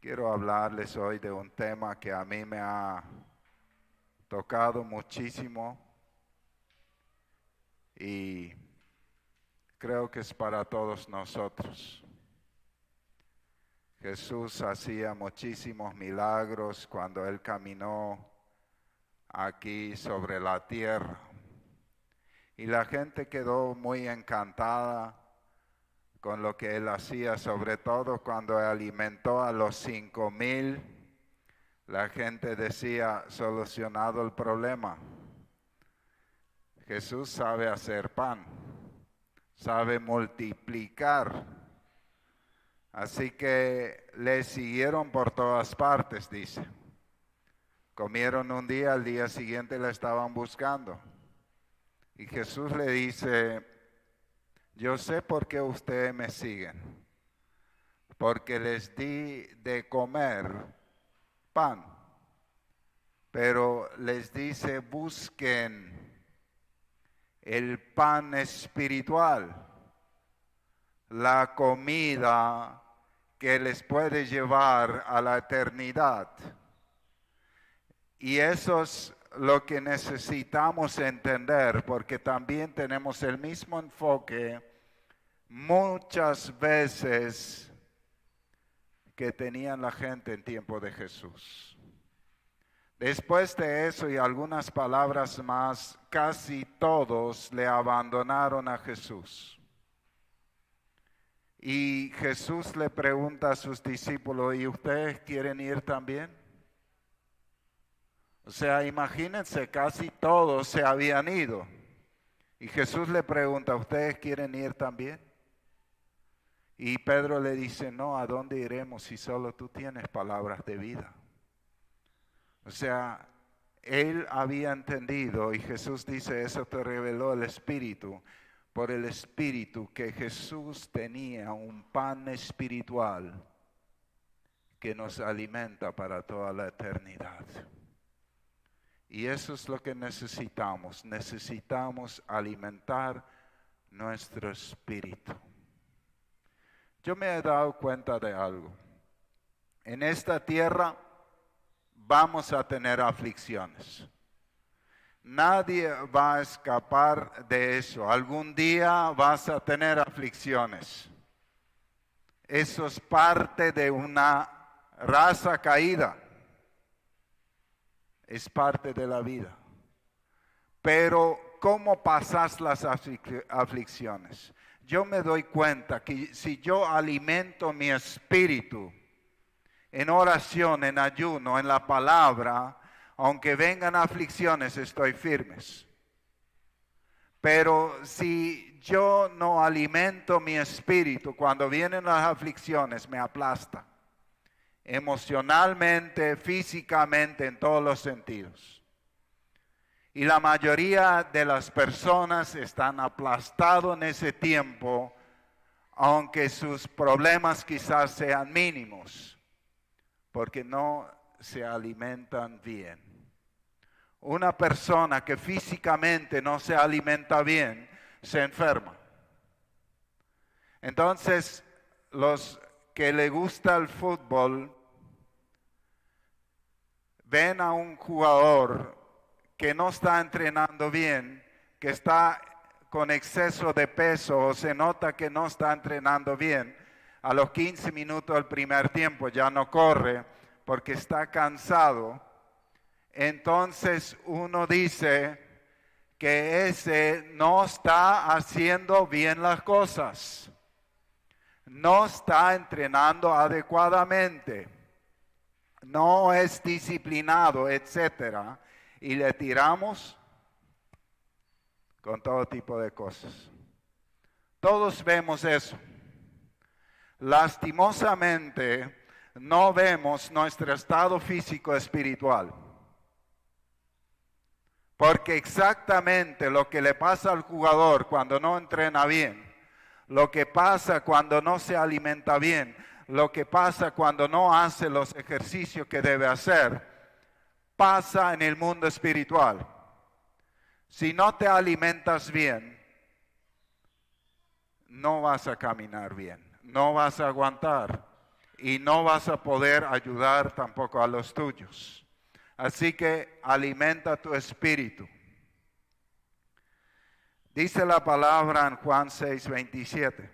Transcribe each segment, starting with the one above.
Quiero hablarles hoy de un tema que a mí me ha tocado muchísimo y creo que es para todos nosotros. Jesús hacía muchísimos milagros cuando Él caminó aquí sobre la tierra y la gente quedó muy encantada con lo que Él hacía, sobre todo cuando alimentó a los 5,000. La gente decía, solucionado el problema. Jesús sabe hacer pan, sabe multiplicar. Así que le siguieron por todas partes, dice. Comieron un día, al día siguiente la estaban buscando. Y Jesús le dice, yo sé por qué ustedes me siguen, porque les di de comer pan. Pero les dice, busquen el pan espiritual, la comida que les puede llevar a la eternidad. Y eso es lo que necesitamos entender, porque también tenemos el mismo enfoque muchas veces que tenían la gente en tiempo de Jesús. Después de eso y algunas palabras más, casi todos le abandonaron a Jesús. Y Jesús le pregunta a sus discípulos, ¿y ustedes quieren ir también? O sea, imagínense, casi todos se habían ido. Y Jesús le pregunta, ¿ustedes quieren ir también? Y Pedro le dice, no, ¿a dónde iremos si solo tú tienes palabras de vida? O sea, él había entendido, y Jesús dice, eso te reveló el Espíritu, por el Espíritu, que Jesús tenía un pan espiritual que nos alimenta para toda la eternidad. Y eso es lo que necesitamos. Necesitamos alimentar nuestro espíritu. Yo me he dado cuenta de algo. En esta tierra vamos a tener aflicciones. Nadie va a escapar de eso. Algún día vas a tener aflicciones. Eso es parte de una raza caída. Es parte de la vida. Pero, ¿cómo pasas las aflicciones? Yo me doy cuenta que si yo alimento mi espíritu en oración, en ayuno, en la palabra, aunque vengan aflicciones, estoy firmes. Pero si yo no alimento mi espíritu, cuando vienen las aflicciones, me aplasta. Emocionalmente, físicamente, en todos los sentidos. Y la mayoría de las personas están aplastados en ese tiempo, aunque sus problemas quizás sean mínimos, porque no se alimentan bien. Una persona que físicamente no se alimenta bien, se enferma. Entonces, los que le gusta el fútbol, ven a un jugador que no está entrenando bien, que está con exceso de peso o se nota que no está entrenando bien, a los 15 minutos del primer tiempo ya no corre porque está cansado. Entonces uno dice que ese no está haciendo bien las cosas, no está entrenando adecuadamente, no es disciplinado, etcétera, y le tiramos con todo tipo de cosas. Todos vemos eso. Lastimosamente, no vemos nuestro estado físico espiritual. Porque exactamente lo que le pasa al jugador cuando no entrena bien, lo que pasa cuando no se alimenta bien, lo que pasa cuando no hace los ejercicios que debe hacer, pasa en el mundo espiritual. Si no te alimentas bien, no vas a caminar bien, no vas a aguantar. y no vas a poder ayudar tampoco a los tuyos. Así que alimenta tu espíritu. Dice la palabra en Juan 6:27.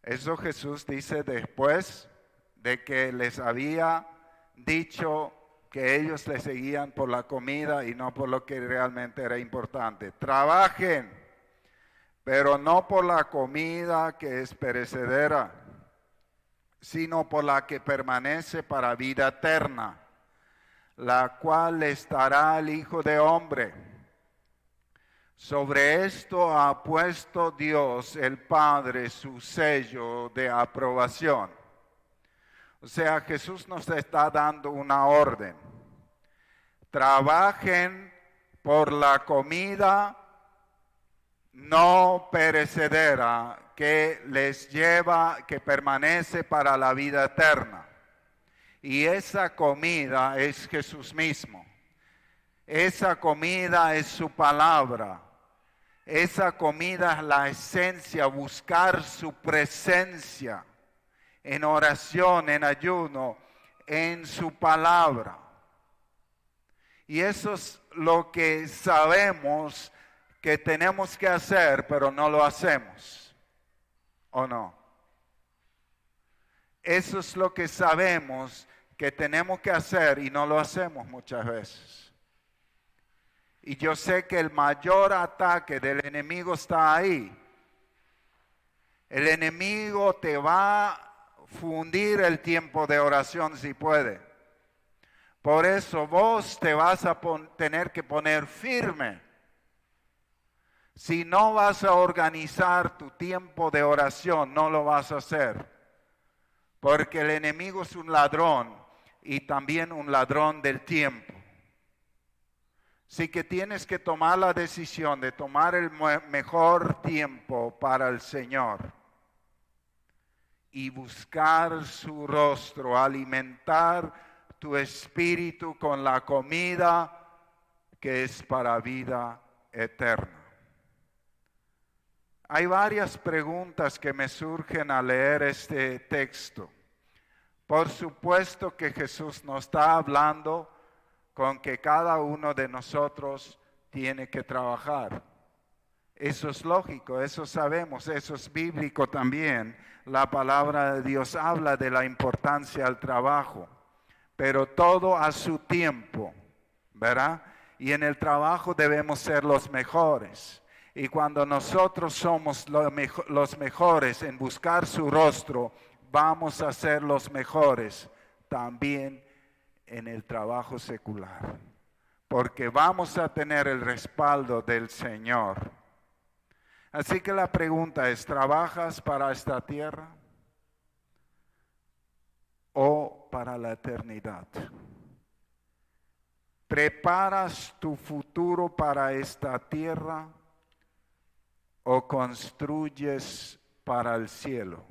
Eso Jesús dice después de que les había dicho que ellos le seguían por la comida y no por lo que realmente era importante. Trabajen, pero no por la comida que es perecedera, sino por la que permanece para vida eterna, la cual les dará el Hijo de Hombre. Sobre esto ha puesto Dios el Padre su sello de aprobación. O sea, Jesús nos está dando una orden. Trabajen por la comida no perecedera que les lleva, que permanece para la vida eterna. Y esa comida es Jesús mismo. Esa comida es su palabra. Esa comida es la esencia, buscar su presencia en oración, en ayuno, en su palabra. Y eso es lo que sabemos que tenemos que hacer, pero no lo hacemos. ¿O no? Eso es lo que sabemos que tenemos que hacer y no lo hacemos muchas veces. Y yo sé que el mayor ataque del enemigo está ahí. El enemigo te va a fundir el tiempo de oración si puede. Por eso vos te vas a tener que poner firme. Si no vas a organizar tu tiempo de oración, no lo vas a hacer. Porque el enemigo es un ladrón y también un ladrón del tiempo. Así que tienes que tomar la decisión de tomar el mejor tiempo para el Señor y buscar su rostro, alimentar tu espíritu con la comida que es para vida eterna. Hay varias preguntas que me surgen al leer este texto. Por supuesto que Jesús nos está hablando con que cada uno de nosotros tiene que trabajar. Eso es lógico, eso sabemos, eso es bíblico también. La palabra de Dios habla de la importancia del trabajo, pero todo a su tiempo, ¿verdad? Y en el trabajo debemos ser los mejores. Y cuando nosotros somos los mejores en buscar su rostro, vamos a ser los mejores también en el trabajo secular, porque vamos a tener el respaldo del Señor. Así que la pregunta es, ¿trabajas para esta tierra o para la eternidad? ¿Preparas tu futuro para esta tierra o construyes para el cielo?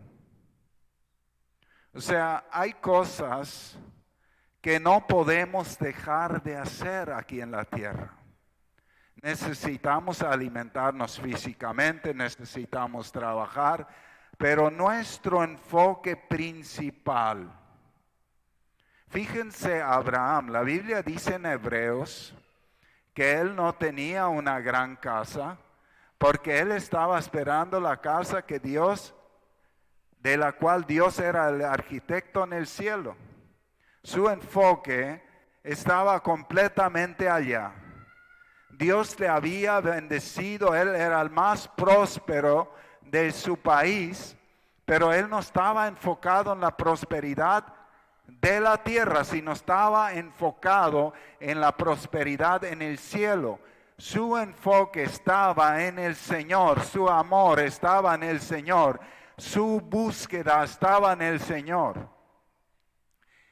O sea, hay cosas que no podemos dejar de hacer aquí en la tierra. Necesitamos alimentarnos físicamente, necesitamos trabajar, pero nuestro enfoque principal. Fíjense Abraham, la Biblia dice en Hebreos que él no tenía una gran casa, porque él estaba esperando la casa que Dios, de la cual Dios era el arquitecto en el cielo. Su enfoque estaba completamente allá. Dios le había bendecido, él era el más próspero de su país, pero él no estaba enfocado en la prosperidad de la tierra, sino estaba enfocado en la prosperidad en el cielo. Su enfoque estaba en el Señor, su amor estaba en el Señor, su búsqueda estaba en el Señor.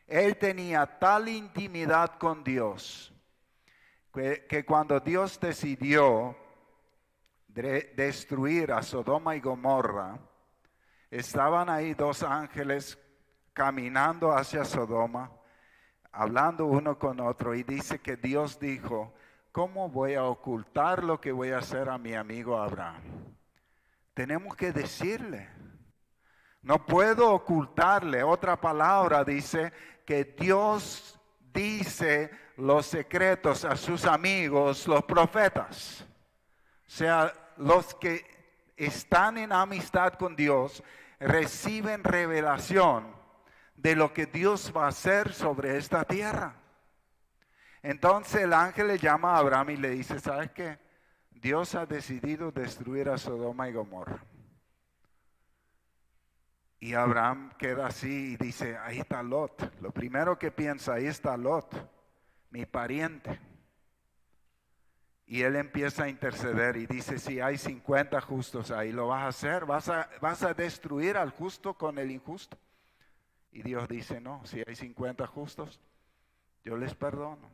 Él tenía tal intimidad con Dios que cuando Dios decidió destruir a Sodoma y Gomorra, estaban ahí dos ángeles caminando hacia Sodoma, hablando uno con otro, y dice que Dios dijo, ¿cómo voy a ocultar lo que voy a hacer a mi amigo Abraham? Tenemos que decirle. No puedo ocultarle. Otra palabra dice que Dios dice los secretos a sus amigos, los profetas. O sea, los que están en amistad con Dios reciben revelación de lo que Dios va a hacer sobre esta tierra. Entonces el ángel le llama a Abraham y le dice, ¿sabes qué? Dios ha decidido destruir a Sodoma y Gomorra. Y Abraham queda así y dice, ahí está Lot. Lo primero que piensa, ahí está Lot, mi pariente. Y él empieza a interceder y dice, si hay 50 justos ahí, ¿lo vas a hacer? ¿Vas a destruir al justo con el injusto? Y Dios dice, no, si hay 50 justos, yo les perdono.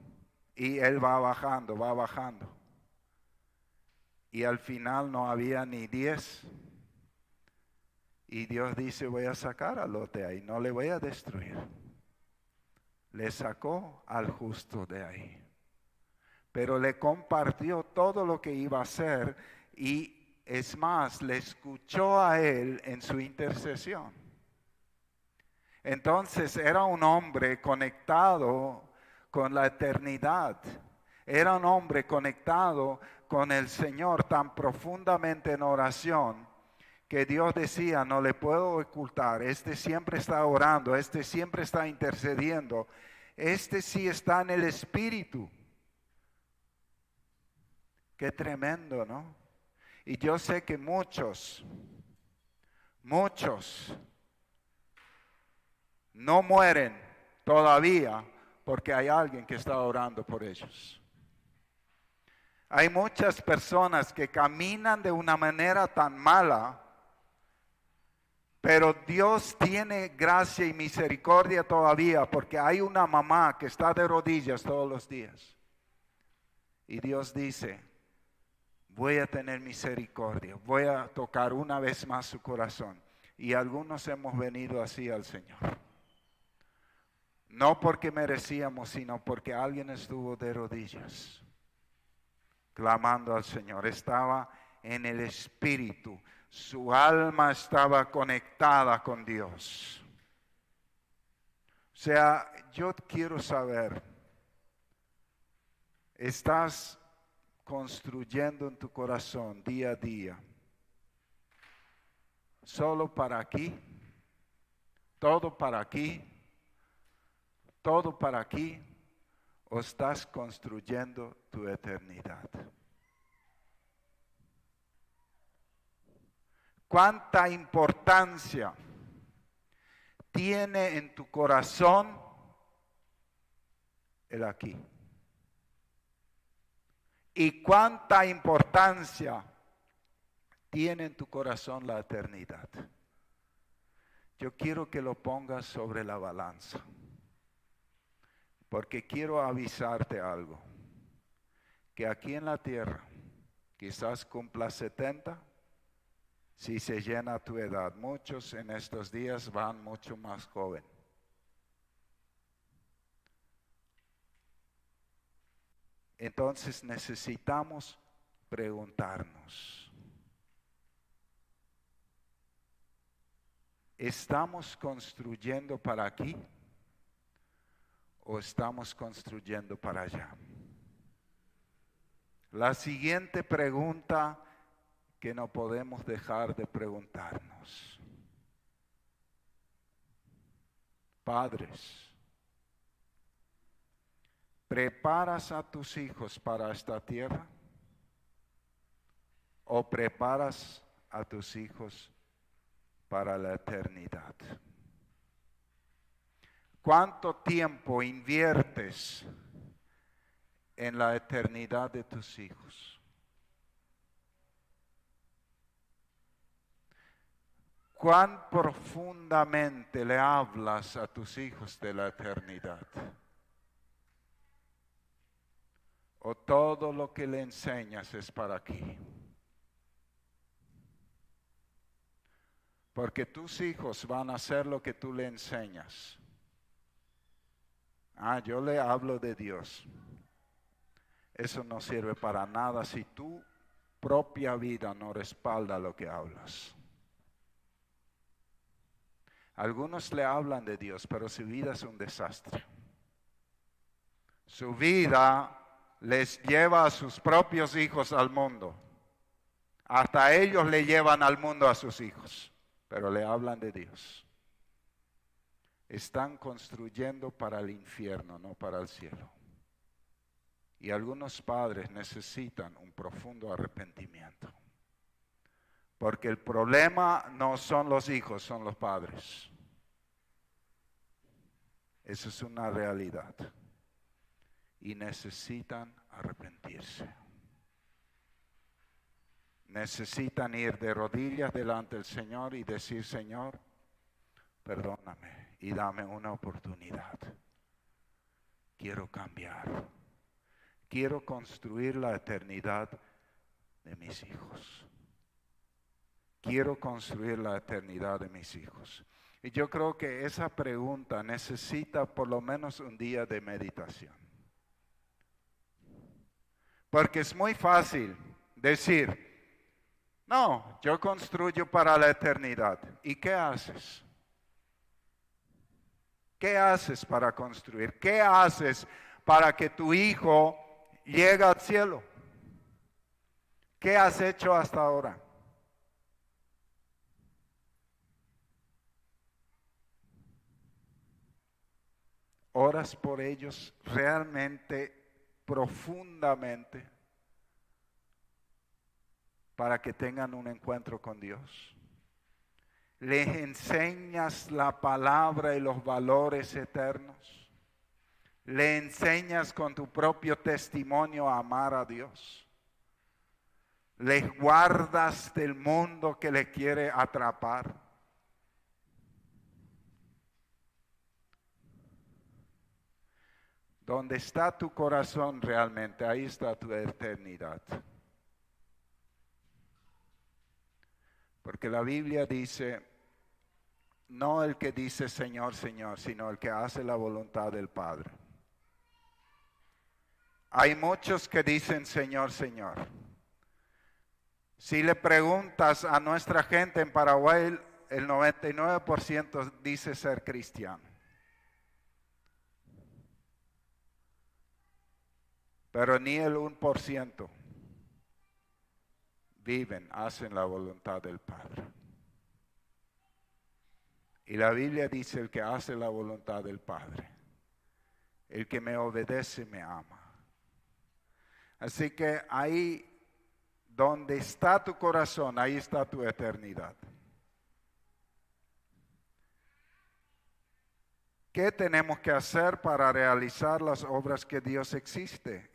Y él va bajando, va bajando. Y al final no había ni 10. Y Dios dice, voy a sacar a Lot de ahí, no le voy a destruir. Le sacó al justo de ahí. Pero le compartió todo lo que iba a hacer y es más, le escuchó a él en su intercesión. Entonces era un hombre conectado con la eternidad. Era un hombre conectado con el Señor tan profundamente en oración que Dios decía, no le puedo ocultar, este siempre está orando, este siempre está intercediendo, este sí está en el Espíritu. Qué tremendo, ¿no? Y yo sé que muchos no mueren todavía porque hay alguien que está orando por ellos. Hay muchas personas que caminan de una manera tan mala, pero Dios tiene gracia y misericordia todavía porque hay una mamá que está de rodillas todos los días. Y Dios dice, voy a tener misericordia, voy a tocar una vez más su corazón. Y algunos hemos venido así al Señor. No porque merecíamos, sino porque alguien estuvo de rodillas, clamando al Señor. Estaba en el Espíritu. Su alma estaba conectada con Dios. O sea, yo quiero saber, ¿estás construyendo en tu corazón día a día solo para aquí? ¿Todo para aquí? ¿Todo para aquí? ¿O estás construyendo tu eternidad? ¿Cuánta importancia tiene en tu corazón el aquí? ¿Y cuánta importancia tiene en tu corazón la eternidad? Yo quiero que lo pongas sobre la balanza, porque quiero avisarte algo, que aquí en la tierra quizás cumplas 70, si se llena tu edad. Muchos en estos días van mucho más joven. Entonces necesitamos preguntarnos, ¿estamos construyendo para aquí o estamos construyendo para allá? La siguiente pregunta que no podemos dejar de preguntarnos. Padres, ¿preparas a tus hijos para esta tierra o preparas a tus hijos para la eternidad? ¿Cuánto tiempo inviertes en la eternidad de tus hijos? ¿Cuán profundamente le hablas a tus hijos de la eternidad? ¿O todo lo que le enseñas es para aquí? Porque tus hijos van a hacer lo que tú le enseñas. Yo le hablo de Dios. Eso no sirve para nada si tu propia vida no respalda lo que hablas. Algunos le hablan de Dios, pero su vida es un desastre. Su vida les lleva a sus propios hijos al mundo. Hasta ellos le llevan al mundo a sus hijos, pero le hablan de Dios. Están construyendo para el infierno, no para el cielo. Y algunos padres necesitan un profundo arrepentimiento. Porque el problema no son los hijos, son los padres. Eso es una realidad. Y necesitan arrepentirse. Necesitan ir de rodillas delante del Señor y decir: Señor, perdóname y dame una oportunidad. Quiero cambiar. Quiero construir la eternidad de mis hijos. Quiero construir la eternidad de mis hijos. Y yo creo que esa pregunta necesita por lo menos un día de meditación. Porque es muy fácil decir: no, yo construyo para la eternidad. ¿Y qué haces? ¿Qué haces para construir? ¿Qué haces para que tu hijo llegue al cielo? ¿Qué has hecho hasta ahora? ¿Oras por ellos realmente, profundamente, para que tengan un encuentro con Dios? ¿Les enseñas la palabra y los valores eternos? ¿Le enseñas con tu propio testimonio a amar a Dios? ¿Les guardas del mundo que les quiere atrapar? Donde está tu corazón realmente, ahí está tu eternidad. Porque la Biblia dice: no el que dice Señor, Señor, sino el que hace la voluntad del Padre. Hay muchos que dicen Señor, Señor. Si le preguntas a nuestra gente en Paraguay, el 99% dice ser cristiano. Pero ni el 1% viven, hacen la voluntad del Padre. Y la Biblia dice: el que hace la voluntad del Padre, el que me obedece me ama. Así que ahí donde está tu corazón, ahí está tu eternidad. ¿Qué tenemos que hacer para realizar las obras que Dios exige?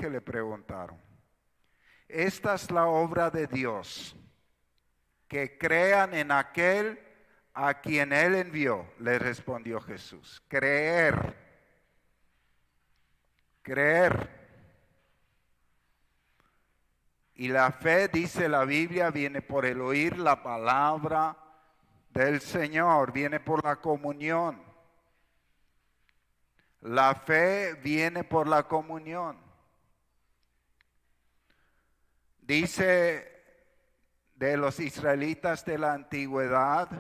Le preguntaron. Esta es la obra de Dios, que crean en aquel a quien Él envió, le respondió Jesús. Creer. Y la fe, dice la Biblia, viene por el oír la palabra del Señor, viene por la comunión. La fe viene por la comunión. Dice de los israelitas de la antigüedad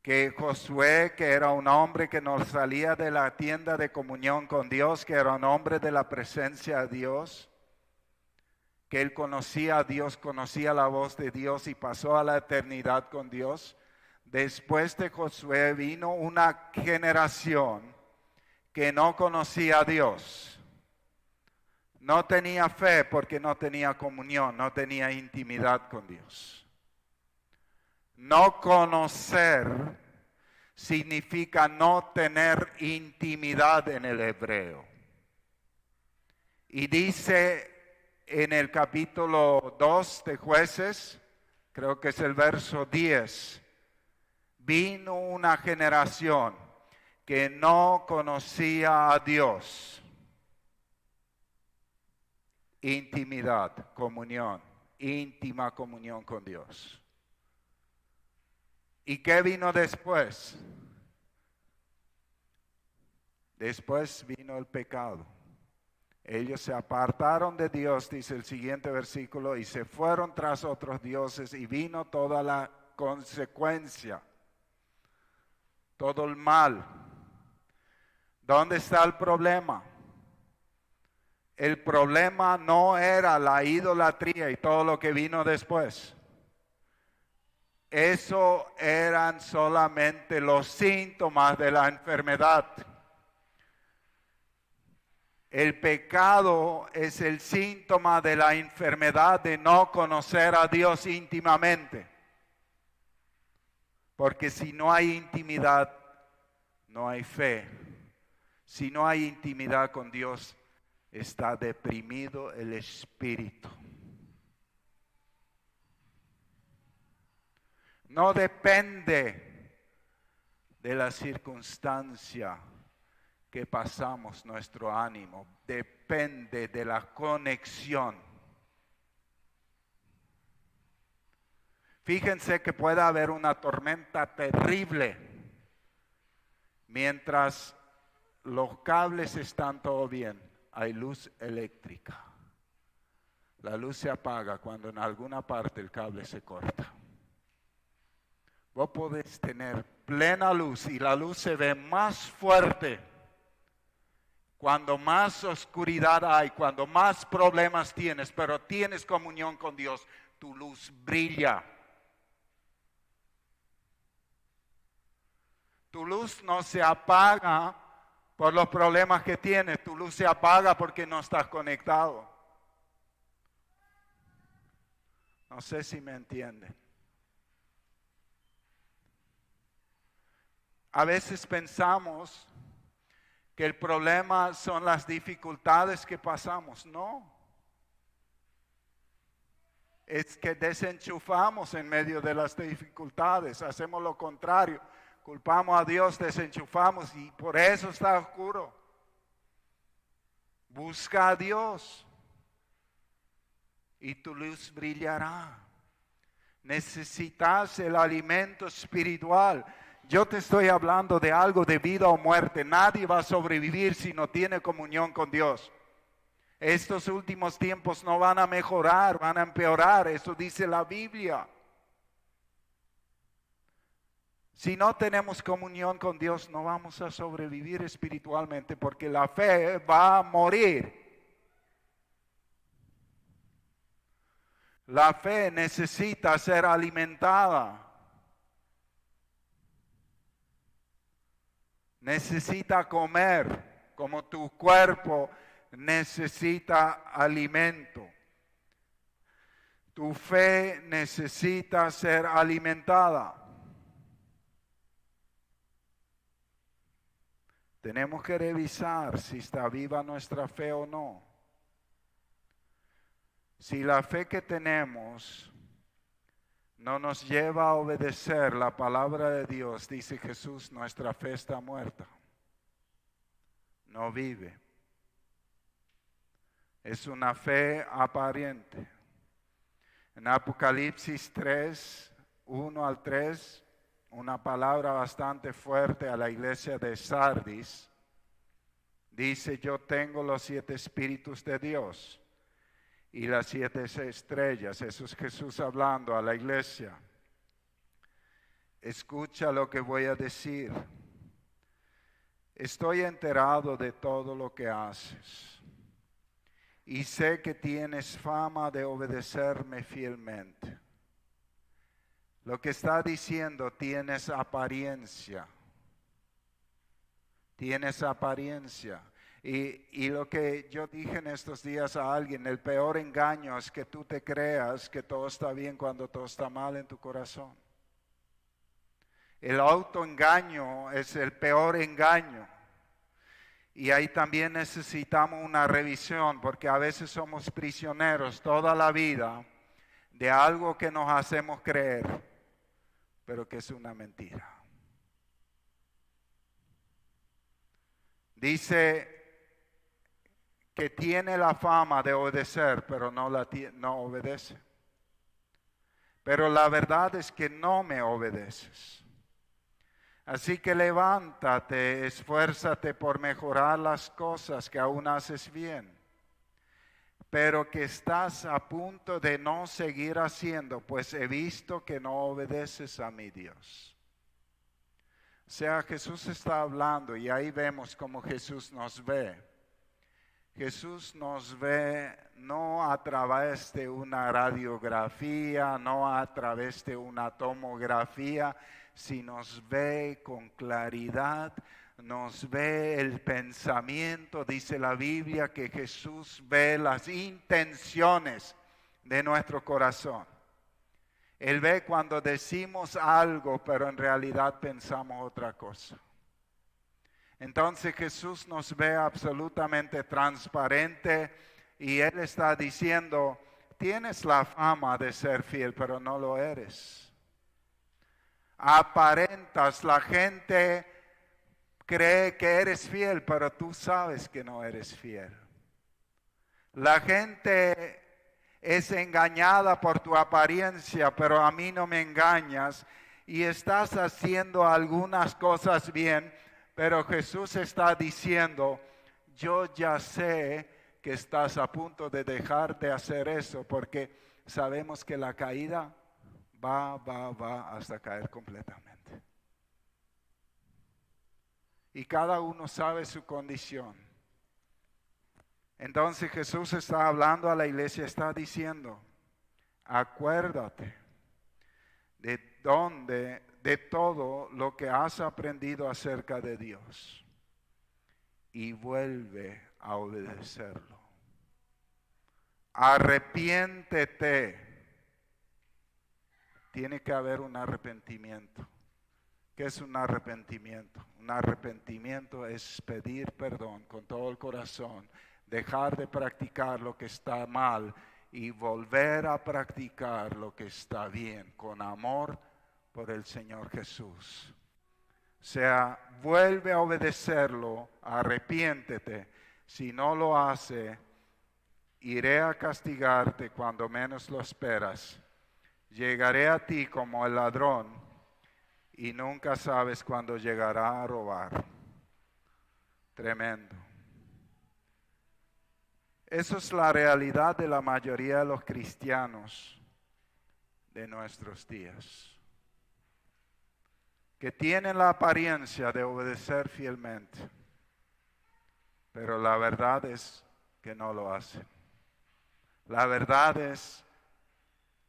que Josué, que era un hombre que no salía de la tienda de comunión con Dios, que era un hombre de la presencia de Dios, que él conocía a Dios, conocía la voz de Dios y pasó a la eternidad con Dios. Después de Josué vino una generación que no conocía a Dios. No tenía fe porque no tenía comunión, no tenía intimidad con Dios. No conocer significa no tener intimidad en el hebreo. Y dice en el capítulo 2 de Jueces, creo que es el verso 10, vino una generación que no conocía a Dios. Intimidad, comunión, íntima comunión con Dios. ¿Y qué vino después? Después vino el pecado. Ellos se apartaron de Dios, dice el siguiente versículo, y se fueron tras otros dioses y vino toda la consecuencia. todo el mal. ¿Dónde está el problema? El problema no era la idolatría y todo lo que vino después. Eso eran solamente los síntomas de la enfermedad. El pecado es el síntoma de la enfermedad de no conocer a Dios íntimamente. Porque si no hay intimidad, no hay fe. Si no hay intimidad con Dios, está deprimido el espíritu. No depende de la circunstancia que pasamos nuestro ánimo, depende de la conexión. Fíjense que puede haber una tormenta terrible mientras los cables están todo bien, hay luz eléctrica. La luz se apaga cuando en alguna parte el cable se corta. Vos podés tener plena luz y la luz se ve más fuerte cuando más oscuridad hay, cuando más problemas tienes, pero tienes comunión con Dios, tu luz brilla. Tu luz no se apaga por los problemas que tienes, tu luz se apaga porque no estás conectado. No sé si me entienden. A veces pensamos que el problema son las dificultades que pasamos. No. Es que desenchufamos en medio de las dificultades, hacemos lo contrario. Culpamos a Dios, desenchufamos y por eso está oscuro. Busca a Dios y tu luz brillará. Necesitas el alimento espiritual. Yo te estoy hablando de algo de vida o muerte. Nadie va a sobrevivir si no tiene comunión con Dios. Estos últimos tiempos no van a mejorar, van a empeorar. Eso dice la Biblia. Si no tenemos comunión con Dios, no vamos a sobrevivir espiritualmente porque la fe va a morir. La fe necesita ser alimentada. Necesita comer como tu cuerpo necesita alimento. Tu fe necesita ser alimentada. Tenemos que revisar si está viva nuestra fe o no. Si la fe que tenemos no nos lleva a obedecer la palabra de Dios, dice Jesús, nuestra fe está muerta. No vive. Es una fe aparente. En Apocalipsis 3, 1 al 3, una palabra bastante fuerte a la iglesia de Sardis. Dice, yo tengo los 7 espíritus de Dios y las 7 estrellas. Eso es Jesús hablando a la iglesia. Escucha lo que voy a decir. Estoy enterado de todo lo que haces y sé que tienes fama de obedecerme fielmente. Lo que está diciendo, tienes apariencia. Tienes apariencia. Y lo que yo dije en estos días a alguien, el peor engaño es que tú te creas que todo está bien cuando todo está mal en tu corazón. El autoengaño es el peor engaño. Y ahí también necesitamos una revisión porque a veces somos prisioneros toda la vida de algo que nos hacemos creer, pero que es una mentira. Dice que tiene la fama de obedecer, pero no obedece. Pero la verdad es que no me obedeces. Así que levántate, esfuérzate por mejorar las cosas que aún haces bien, pero que estás a punto de no seguir haciendo, pues he visto que no obedeces a mi Dios. O sea, Jesús está hablando y ahí vemos cómo Jesús nos ve. Jesús nos ve no a través de una radiografía, no a través de una tomografía, sino nos ve con claridad, nos ve el pensamiento. Dice la Biblia que Jesús ve las intenciones de nuestro corazón. Él ve cuando decimos algo, pero en realidad pensamos otra cosa. Entonces Jesús nos ve absolutamente transparente y Él está diciendo, tienes la fama de ser fiel, pero no lo eres. Aparentas, la gente cree que eres fiel, pero tú sabes que no eres fiel. La gente es engañada por tu apariencia, pero a mí no me engañas y estás haciendo algunas cosas bien, pero Jesús está diciendo, yo ya sé que estás a punto de dejar de hacer eso, porque sabemos que la caída va hasta caer completamente. Y cada uno sabe su condición. Entonces Jesús está hablando a la iglesia, está diciendo, acuérdate de todo lo que has aprendido acerca de Dios y vuelve a obedecerlo. Arrepiéntete. Tiene que haber un arrepentimiento. ¿Qué es un arrepentimiento? Un arrepentimiento es pedir perdón con todo el corazón, dejar de practicar lo que está mal y volver a practicar lo que está bien, con amor por el Señor Jesús. O sea, vuelve a obedecerlo, arrepiéntete. Si no lo hace, iré a castigarte cuando menos lo esperas. Llegaré a ti como el ladrón y nunca sabes cuándo llegará a robar. Tremendo. Eso es la realidad de la mayoría de los cristianos de nuestros días, que tienen la apariencia de obedecer fielmente, pero la verdad es que no lo hacen. La verdad es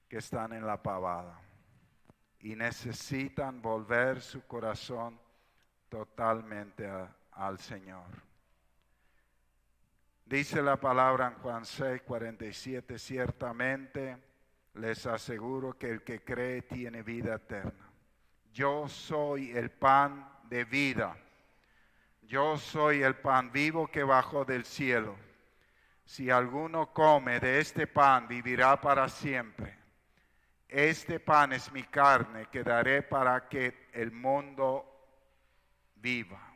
que están en la pavada y necesitan volver su corazón totalmente al Señor. Dice la palabra en Juan 6:47, ciertamente les aseguro que el que cree tiene vida eterna. Yo soy el pan de vida. Yo soy el pan vivo que bajó del cielo. Si alguno come de este pan, vivirá para siempre. Este pan es mi carne que daré para que el mundo viva.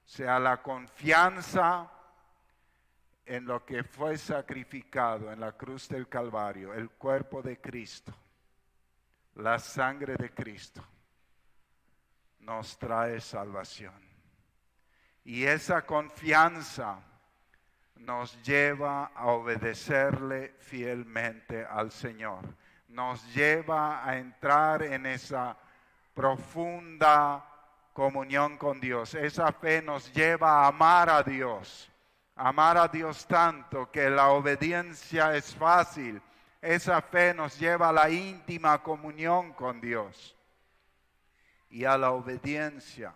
O sea, la confianza en lo que fue sacrificado en la cruz del Calvario, el cuerpo de Cristo, la sangre de Cristo, nos trae salvación. Y esa confianza nos lleva a obedecerle fielmente al Señor. Nos lleva a entrar en esa profunda comunión con Dios. Esa fe nos lleva a amar a Dios. Amar a Dios tanto que la obediencia es fácil. Esa fe nos lleva a la íntima comunión con Dios y a la obediencia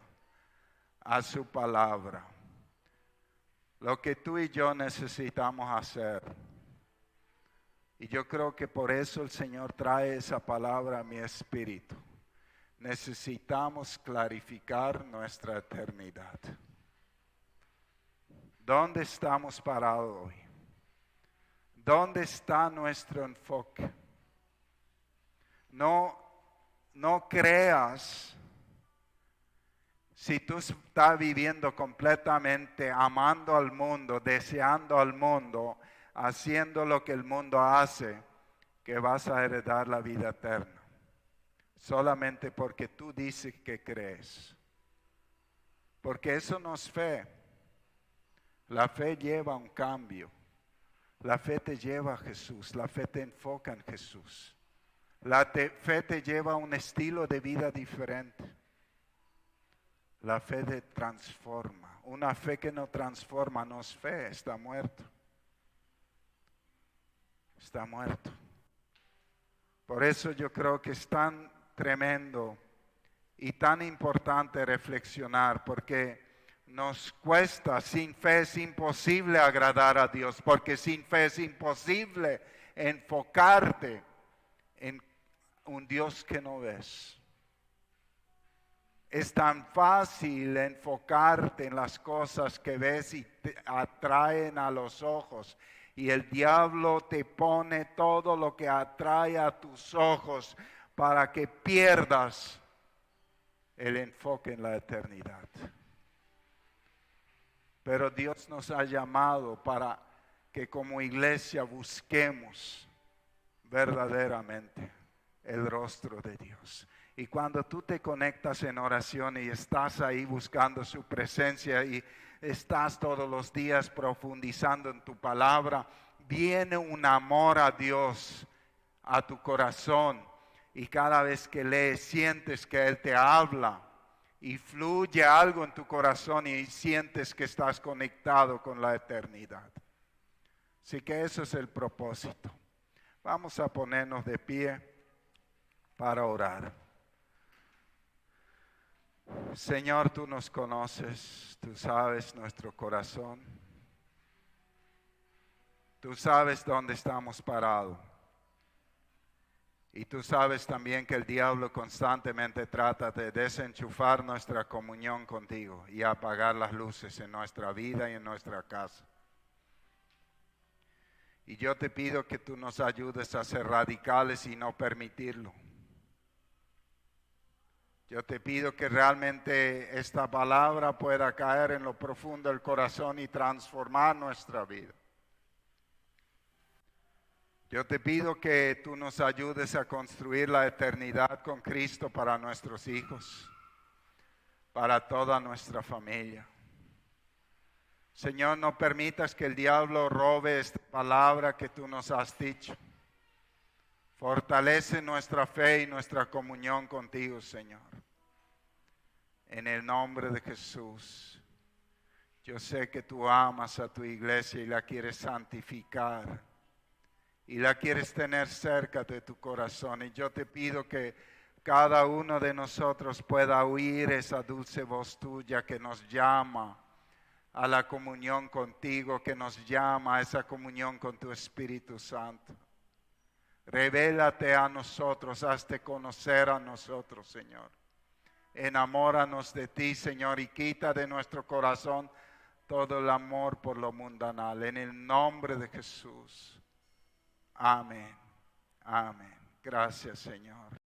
a su palabra. Lo que tú y yo necesitamos hacer. Y yo creo que por eso el Señor trae esa palabra a mi espíritu. Necesitamos clarificar nuestra eternidad. ¿Dónde estamos parados hoy? ¿Dónde está nuestro enfoque? No creas, si tú estás viviendo completamente, amando al mundo, deseando al mundo, haciendo lo que el mundo hace, que vas a heredar la vida eterna. Solamente porque tú dices que crees. Porque eso no es fe. La fe lleva a un cambio. La fe te lleva a Jesús. La fe te enfoca en Jesús. Fe te lleva a un estilo de vida diferente. La fe transforma. Una fe que no transforma no es fe, está muerto. Está muerto. Por eso yo creo que es tan tremendo y tan importante reflexionar, porque nos cuesta, sin fe es imposible agradar a Dios, porque sin fe es imposible enfocarte en un Dios que no ves. Es tan fácil enfocarte en las cosas que ves y te atraen a los ojos. Y el diablo te pone todo lo que atrae a tus ojos para que pierdas el enfoque en la eternidad. Pero Dios nos ha llamado para que como iglesia busquemos verdaderamente el rostro de Dios. Y cuando tú te conectas en oración y estás ahí buscando su presencia y estás todos los días profundizando en tu palabra, viene un amor a Dios a tu corazón. Y cada vez que lees, sientes que Él te habla y fluye algo en tu corazón y sientes que estás conectado con la eternidad. Así que eso es el propósito. Vamos a ponernos de pie para orar. Señor, tú nos conoces, tú sabes nuestro corazón, tú sabes dónde estamos parados. Y tú sabes también que el diablo constantemente trata de desenchufar nuestra comunión contigo y apagar las luces en nuestra vida y en nuestra casa. Y yo te pido que tú nos ayudes a ser radicales y no permitirlo. Yo te pido que realmente esta palabra pueda caer en lo profundo del corazón y transformar nuestra vida. Yo te pido que tú nos ayudes a construir la eternidad con Cristo para nuestros hijos, para toda nuestra familia. Señor, no permitas que el diablo robe esta palabra que tú nos has dicho. Fortalece nuestra fe y nuestra comunión contigo, Señor. En el nombre de Jesús. Yo sé que tú amas a tu iglesia y la quieres santificar. Y la quieres tener cerca de tu corazón. Y yo te pido que cada uno de nosotros pueda oír esa dulce voz tuya que nos llama a la comunión contigo, que nos llama a esa comunión con tu Espíritu Santo. Revélate a nosotros, hazte conocer a nosotros, Señor. Enamóranos de ti, Señor, y quita de nuestro corazón todo el amor por lo mundanal. En el nombre de Jesús. Amén. Amén. Gracias, Señor.